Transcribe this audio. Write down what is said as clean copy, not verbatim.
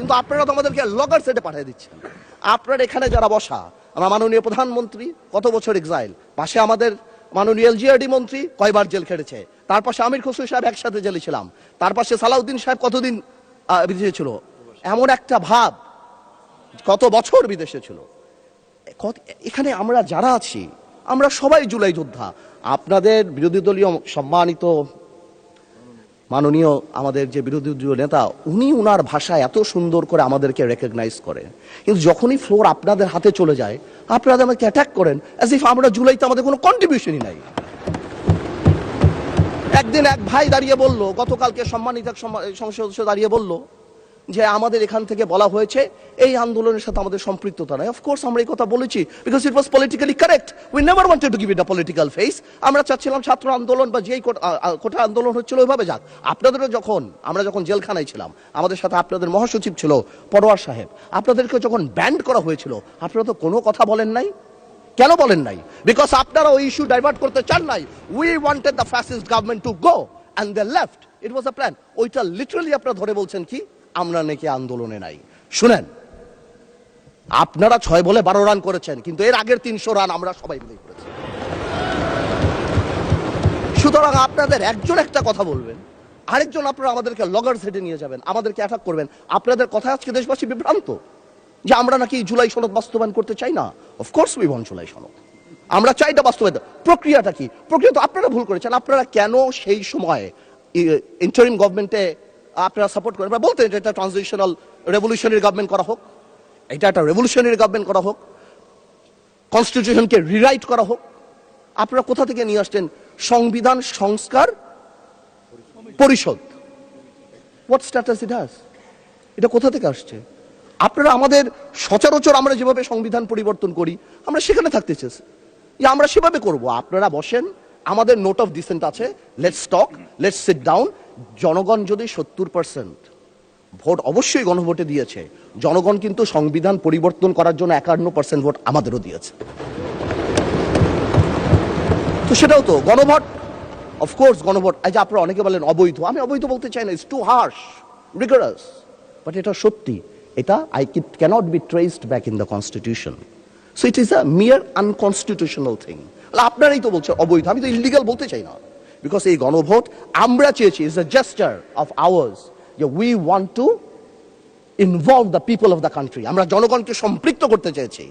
কিন্তু আপনারা তো আমাদেরকে লগর সেটে পাঠিয়ে দিচ্ছেন। আপনার এখানে যারা বসা, আমার মাননীয় প্রধানমন্ত্রী কত বছর এক্সাইল, পাশে আমাদের মাননীয় এলজিআরডি মন্ত্রী কয়বার জেল খেটেছে, তার পাশে আমির খসরু সাহেব একসাথে জেলে ছিলাম, তার পাশে সালাউদ্দিন সাহেব কতদিন বিদেশে ছিল, এমন একটা ভাব কত বছর বিদেশে ছিল। এখানে আমরা যারা আছি আমরা সবাই জুলাই যোদ্ধা। আপনাদের বিরোধী দলীয় সম্মানিত মাননীয় আমাদের যে বিরোধী দলীয় নেতা, উনি উনার ভাষায় এত সুন্দর করে আমাদেরকে রেকগনাইজ করেন, কিন্তু যখনই ফ্লোর আপনাদের হাতে চলে যায় আপনারা আমাদেরকে অ্যাটাক করেন অ্যাজ ইফ আমরা জুলাইতে আমাদের কোনো কন্ট্রিবিউশনই নাই। একদিন এক ভাই দাঁড়িয়ে বলল, গতকালকে সম্মানিত সংসদ সদস্য দাঁড়িয়ে বলল যে আমাদের এখান থেকে বলা হয়েছে এই আন্দোলনের সাথে আমাদের সম্পৃক্ততা নাই। অফকোর্স আমরা এই কথা বলেছি because it was politically correct. We never wanted to give it a political face. আমরা চাচ্ছিলাম ছাত্র আন্দোলন বা যেই কোটা আন্দোলন হচ্ছিল ওইভাবে যাক। আপনাদেরও আমরা যখন জেলখানায় ছিলাম, আমাদের সাথে আপনাদের মহাসচিব ছিল পরোয়ার সাহেব, আপনাদেরকে যখন ব্যান্ড করা হয়েছিল আপনারা তো কোনো কথা বলেন নাই। কেন বলেন নাই? বিকজ আপনারা ওই ইস্যু ডাইভার্ট করতে চান নাই। We wanted the fascist government to go and they left. It was a plan. ওইটা লিটারালি আপনারা ধরে বলছেন কি আমরা নাকি আন্দোলনে নাই। শুনেন, আপনারা 6 বলে 12 রান করেছেন, কিন্তু এর আগের 300 রান আমরা সবাই মিলে করেছি। সুতরাং আপনাদের একজন একটা কথা বলবেন, আরেকজন আপনারা আমাদেরকে লগর সেটে নিয়ে যাবেন, আমাদেরকে অ্যাটাক করবেন। আপনাদের কথা আজকে দেশবাসী বিভ্রান্ত যে আমরা নাকি জুলাই সনদ বাস্তবায়ন করতে চাই না। অফকোর্স উই ওয়ান্ট জুলাই সনদ, আমরা চাই না বাস্তবায়ন। প্রক্রিয়াটা কি? প্রক্রিয়া তো আপনারা ভুল করেছেন। আপনারা কেন সেই সময় ইন্টারিম গভর্নমেন্টে আপনারা সাপোর্ট করেন? বলতেন এটা ট্রানজিশনাল রেভলিউশনারি গভর্নমেন্ট করা হোক, এটা একটা রেভলিউশনারি গভর্নমেন্ট করা হোক, কনস্টিটিউশনকে রিরাইট করা হোক। আপনারা কোথা থেকে নিয়ে আসছেন সংবিধান সংস্কার পরিষদ? What status it has? এটা কোথা থেকে আসছে? আপনারা আমাদের সচরাচর আমরা যেভাবে সংবিধান পরিবর্তন করি আমরা সেখানে থাকতে চেয়েছি, যে আমরা সেভাবে করব। আপনারা বসেন, আমাদের নোট অফ ডিসেন্ট আছে, let's talk, let's sit down. জনগণ যদি 70% ভোট অবশ্যই গণভোটে দিয়েছে, জনগণ কিন্তু সংবিধান পরিবর্তন করার জন্য 51% ভোট আমাদেরও দিয়েছে। তো সেটাও তো গণভোট, অফকোর্স গণভোট। এই যে আপনারা অনেকে বলেন অবৈধ, আমি অবৈধ বলতে চাই না, ইটস টু হার্শ, রিগরাস, বাট এটা সত্যি। এটা it cannot be traced back in the constitution, so it is a mere unconstitutional thing. আপনারাই তো বলছেন অবৈধ, আমি তো ইলিগাল বলতে চাই না, বিকজ এই গণভোট আমরা চেয়েছি is a gesture of ours যে we want to involve the people of the country, আমরা জনগণকে সম্পৃক্ত করতে চেয়েছি।